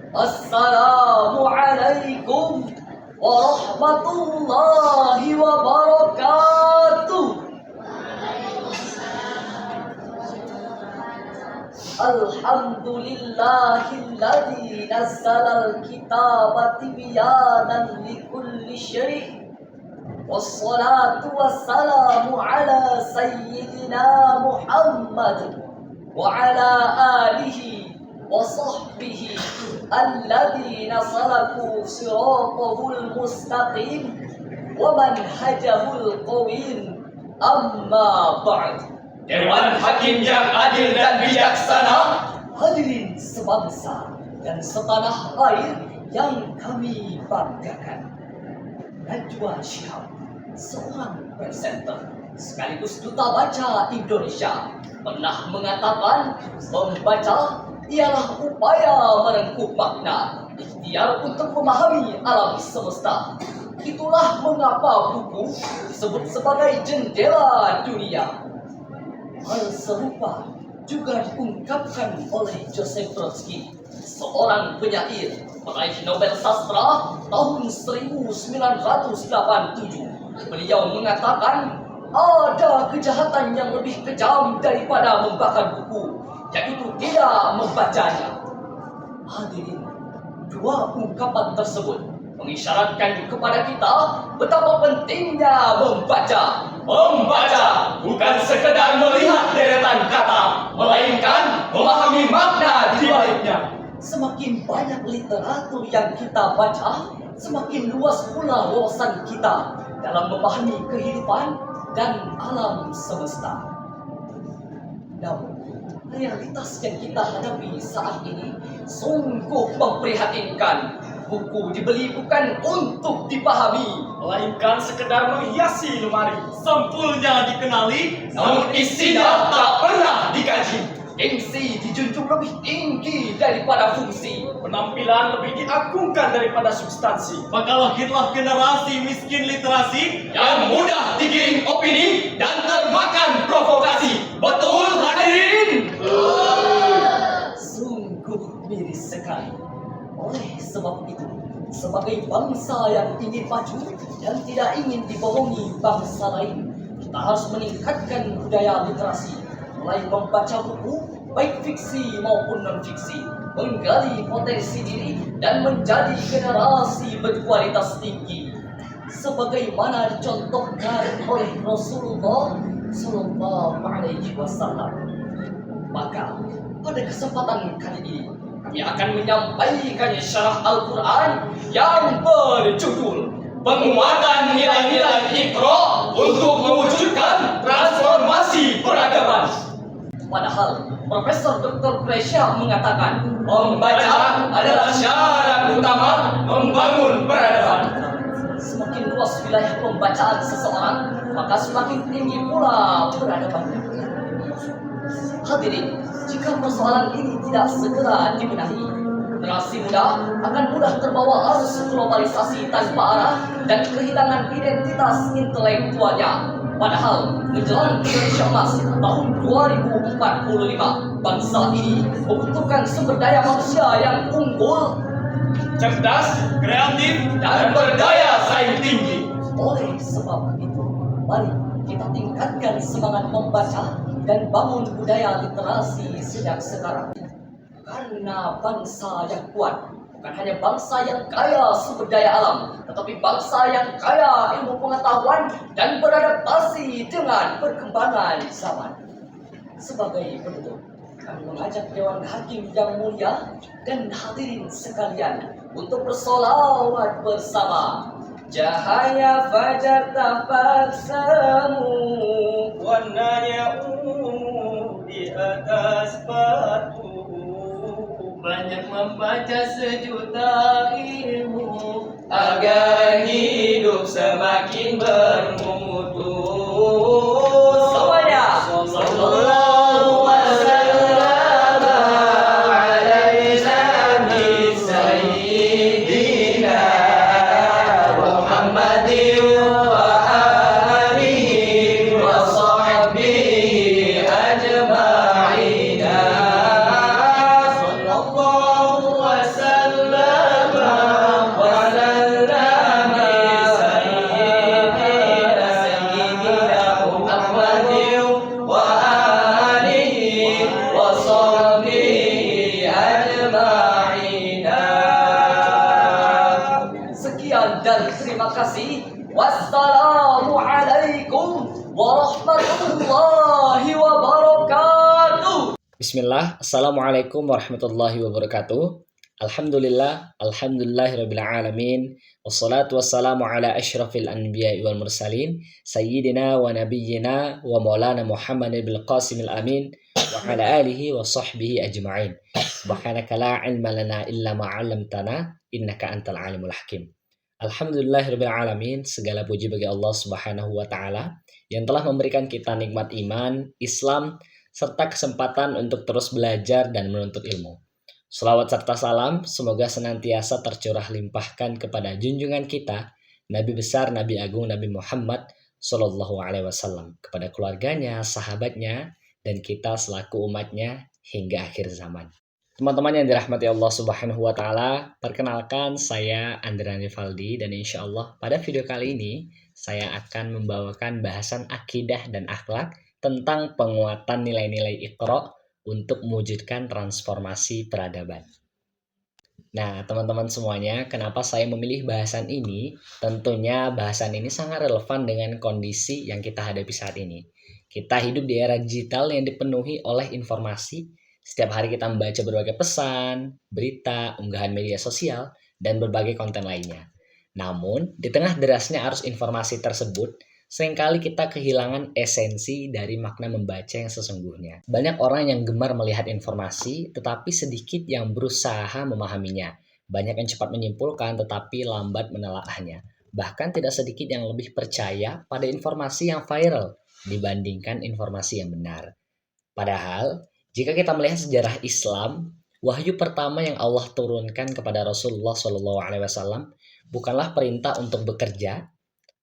Assalamualaikum warahmatullahi wabarakatuh. Alhamdulillahilladzi nazzalal kitaba tibyanan likulli syai'. Wassalatu wassalamu ala sayyidina Muhammad wa ala alihi wa sahbihi alladzina salaku siratal mustaqim wa manhajahul qawim. Amma ba'd. Dewan Hakim yang adil dan bijaksana, hadirin sebangsa dan setanah air yang kami banggakan, Najwa Shihab, seorang presenter sekaligus duta baca Indonesia, pernah mengatakan membaca ialah upaya merengkuh makna, ikhtiar untuk memahami alam semesta. Itulah mengapa buku disebut sebagai jendela dunia. Hal serupa juga diungkapkan oleh Joseph Brodsky, seorang penyair peraih Nobel Sastra tahun 1987. Beliau mengatakan ada kejahatan yang lebih kejam daripada membakar buku, yaitu tidak membacanya. Hadirin, dua ungkapan tersebut mengisyaratkan kepada kita betapa pentingnya membaca. membaca bukan sekedar melihat deretan kata, melainkan memahami makna di baliknya. Semakin banyak literatur yang kita baca, semakin luas pula wawasan kita dalam memahami kehidupan dan alam semesta. Namun, realitas yang kita hadapi saat ini sungguh memprihatinkan. Buku dibeli bukan untuk dipahami, Melainkan sekedar menghiasi lemari, sempurna dikenali, namun isinya isinya tak pernah dikaji. gengsi dijunjung lebih tinggi daripada fungsi. Penampilan lebih diagungkan daripada substansi. Maka lahirlah generasi miskin literasi yang mudah digiring opini dan termakan provokasi. Betul hadirin? Sungguh miris sekali. Oleh sebab itu, sebagai bangsa yang ingin maju dan tidak ingin dibohongi bangsa lain, kita harus meningkatkan budaya literasi, mulai membaca buku baik fiksi maupun non-fiksi, menggali potensi diri dan menjadi generasi berkualitas tinggi, sebagaimana dicontohkan oleh Rasulullah Sallallahu Alaihi Wasallam. Maka pada kesempatan kali ini kami akan menyampaikan syarah Al-Quran yang berjudul Penguatan Nilai-Nilai Iqra untuk Mewujudkan Transformasi Peradaban. Padahal Profesor Dr. Presya mengatakan membaca adalah syarat utama membangun peradaban. Semakin luas wilayah pembacaan seseorang, maka semakin tinggi pula peradabannya. Hadirin, jika persoalan ini tidak segera dibenahi, generasi muda akan mudah terbawa arus globalisasi tanpa arah dan kehilangan identitas intelektualnya. Padahal menjelang Indonesia Emas tahun 2045, bangsa ini membutuhkan sumber daya manusia yang unggul, Cerdas, kreatif, dan berdaya saing tinggi. Oleh sebab itu, mari kita tingkatkan semangat membaca dan bangun budaya literasi sejak sekarang. Karena bangsa yang kuat bukan hanya bangsa yang kaya sumber daya alam, tetapi bangsa yang kaya ilmu pengetahuan dan beradaptasi dengan perkembangan zaman. Sebagai penutup, kami mengajak Dewan Hakim yang mulia dan hadirin sekalian untuk bersolawat bersama. Cahaya fajar tampak semu, Warnanya di atas batu, banyak membaca sejuta ilmu agar hidup semakin bermutu. Semuanya, sallallahu wasallam alaihi sayyidina Muhammadin wa alihi wa sahbihi ajma'ina. Sallallahu wasallam dan terima kasih. Wassalamualaikum warahmatullahi wabarakatuh. Bismillah, Assalamualaikum warahmatullahi wabarakatuh. Alhamdulillahirabbil alamin. Wassalatu wassalamu ala asyrafil anbiya'i wal mursalin, sayyidina wa nabiyyina wa maulana Muhammad bil Qasimil amin wa ala alihi wa sahbihi ajma'in. Subhanaka la ilma lana illa ma 'allamtana innaka antal alimul hakim. Alhamdulillahirabbil alamin. Segala puji bagi Allah Subhanahu wa taala yang telah memberikan kita nikmat iman, Islam, serta kesempatan untuk terus belajar dan menuntut ilmu. Selawat serta salam semoga senantiasa tercurah limpahkan kepada junjungan kita, Nabi besar, Nabi agung, Nabi Muhammad Sallallahu Alaihi Wasallam, kepada keluarganya, sahabatnya, dan kita selaku umatnya hingga akhir zaman. Teman-teman yang dirahmati Allah Subhanahu wa taala, perkenalkan saya Andrani Valdi, dan insya Allah pada video kali ini saya akan membawakan bahasan akidah dan akhlak tentang penguatan nilai-nilai Iqra untuk mewujudkan transformasi peradaban. Nah, teman-teman semuanya, kenapa saya memilih bahasan ini? Tentunya bahasan ini sangat relevan dengan kondisi yang kita hadapi saat ini. Kita hidup di era digital yang dipenuhi oleh informasi. Setiap hari kita membaca berbagai pesan, berita, unggahan media sosial, dan berbagai konten lainnya. Namun, di tengah derasnya arus informasi tersebut, seringkali kita kehilangan esensi dari makna membaca yang sesungguhnya. Banyak orang yang gemar melihat informasi, tetapi sedikit yang berusaha memahaminya. Banyak yang cepat menyimpulkan, tetapi lambat menelaahnya. Bahkan tidak sedikit yang lebih percaya pada informasi yang viral dibandingkan informasi yang benar. Padahal, jika kita melihat sejarah Islam, wahyu pertama yang Allah turunkan kepada Rasulullah SAW bukanlah perintah untuk bekerja,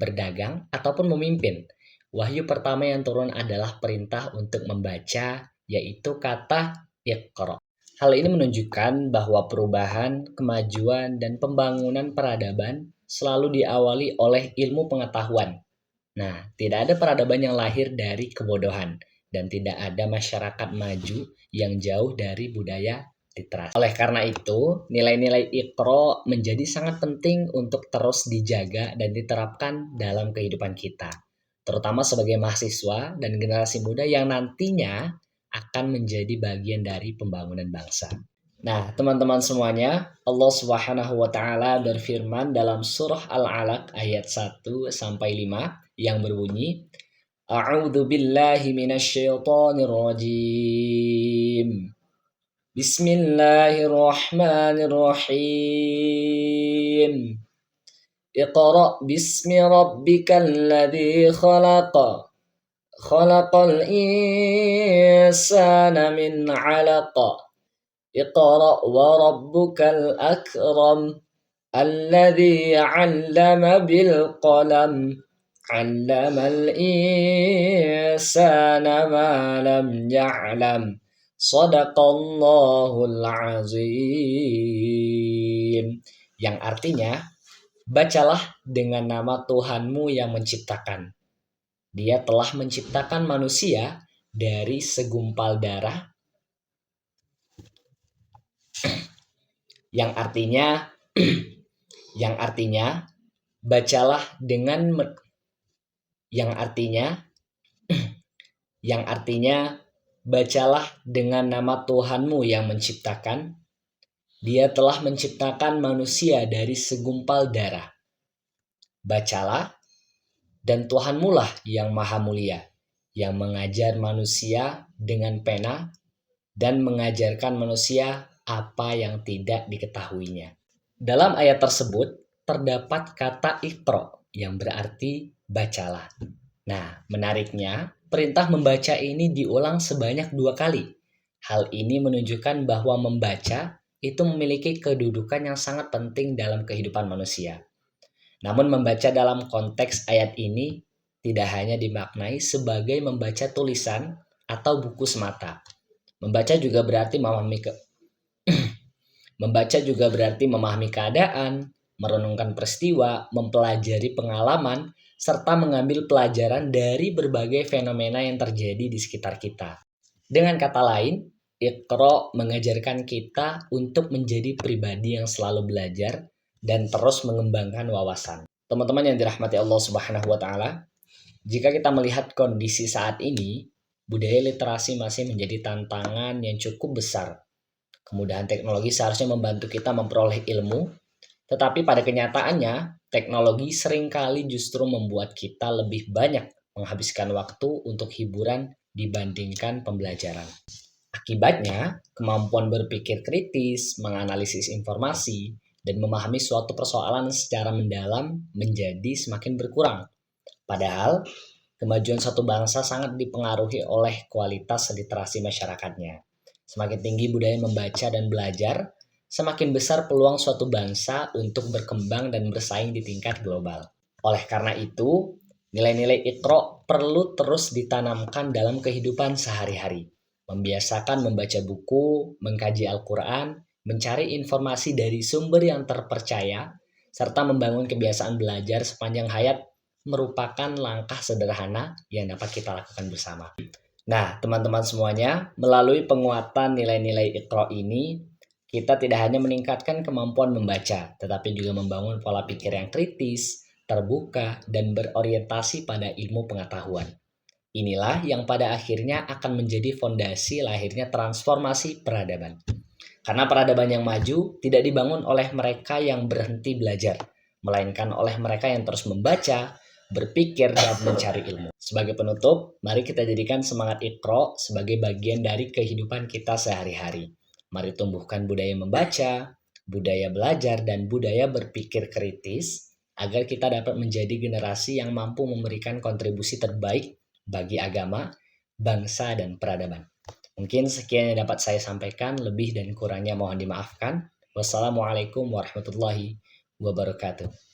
berdagang, ataupun memimpin. Wahyu pertama yang turun adalah perintah untuk membaca, yaitu kata Iqra. Hal ini menunjukkan bahwa perubahan, kemajuan, dan pembangunan peradaban selalu diawali oleh ilmu pengetahuan. Nah, tidak ada peradaban yang lahir dari kebodohan, dan tidak ada masyarakat maju yang jauh dari budaya literasi. Oleh karena itu, nilai-nilai Iqra menjadi sangat penting untuk terus dijaga dan diterapkan dalam kehidupan kita, terutama sebagai mahasiswa dan generasi muda yang nantinya akan menjadi bagian dari pembangunan bangsa. Nah, teman-teman semuanya, Allah Subhanahu wa taala berfirman dalam surah Al-Alaq ayat 1 sampai 5 yang berbunyi, A'udzu billahi minasyaitonir rajim. Bismillahirrahmanirrahim. Iqra bismi rabbikal ladzi khalaq. Khalaqal insana min 'alaq. Iqra wa rabbukal akram. Alladzi 'allama bil qalam. 'Allamal insana ma lam ya'lam. Shadaqallahul azim. Yang artinya, bacalah dengan nama Tuhanmu yang menciptakan. Dia telah menciptakan manusia dari segumpal darah. Yang artinya bacalah dengan bacalah dengan nama Tuhanmu yang menciptakan. Dia telah menciptakan manusia dari segumpal darah. Bacalah, dan Tuhanmu lah yang maha mulia, yang mengajar manusia dengan pena dan mengajarkan manusia apa yang tidak diketahuinya. Dalam ayat tersebut terdapat kata Iqra yang berarti bacalah. Nah, menariknya, perintah membaca ini diulang sebanyak 2 kali. Hal ini menunjukkan bahwa membaca itu memiliki kedudukan yang sangat penting dalam kehidupan manusia. Namun membaca dalam konteks ayat ini tidak hanya dimaknai sebagai membaca tulisan atau buku semata. Membaca juga berarti memahami keadaan, merenungkan peristiwa, mempelajari pengalaman, serta mengambil pelajaran dari berbagai fenomena yang terjadi di sekitar kita. Dengan kata lain, Iqra mengajarkan kita untuk menjadi pribadi yang selalu belajar dan terus mengembangkan wawasan. Teman-teman yang dirahmati Allah Subhanahu wa taala, jika kita melihat kondisi saat ini, budaya literasi masih menjadi tantangan yang cukup besar. Kemudahan teknologi seharusnya membantu kita memperoleh ilmu, tetapi pada kenyataannya, teknologi seringkali justru membuat kita lebih banyak menghabiskan waktu untuk hiburan dibandingkan pembelajaran. Akibatnya, kemampuan berpikir kritis, menganalisis informasi, dan memahami suatu persoalan secara mendalam menjadi semakin berkurang. Padahal, kemajuan satu bangsa sangat dipengaruhi oleh kualitas literasi masyarakatnya. Semakin tinggi budaya membaca dan belajar, semakin besar peluang suatu bangsa untuk berkembang dan bersaing di tingkat global. Oleh karena itu, nilai-nilai Iqra perlu terus ditanamkan dalam kehidupan sehari-hari. Membiasakan membaca buku, mengkaji Al-Quran, mencari informasi dari sumber yang terpercaya, serta membangun kebiasaan belajar sepanjang hayat merupakan langkah sederhana yang dapat kita lakukan bersama. Nah, teman-teman semuanya, melalui penguatan nilai-nilai Iqra ini, kita tidak hanya meningkatkan kemampuan membaca, tetapi juga membangun pola pikir yang kritis, terbuka, dan berorientasi pada ilmu pengetahuan. Inilah yang pada akhirnya akan menjadi fondasi lahirnya transformasi peradaban. Karena peradaban yang maju tidak dibangun oleh mereka yang berhenti belajar, melainkan oleh mereka yang terus membaca, berpikir, dan mencari ilmu. Sebagai penutup, mari kita jadikan semangat Iqra sebagai bagian dari kehidupan kita sehari-hari. Mari tumbuhkan budaya membaca, budaya belajar, dan budaya berpikir kritis agar kita dapat menjadi generasi yang mampu memberikan kontribusi terbaik bagi agama, bangsa, dan peradaban. Mungkin sekian yang dapat saya sampaikan, lebih dan kurangnya mohon dimaafkan. Wassalamualaikum warahmatullahi wabarakatuh.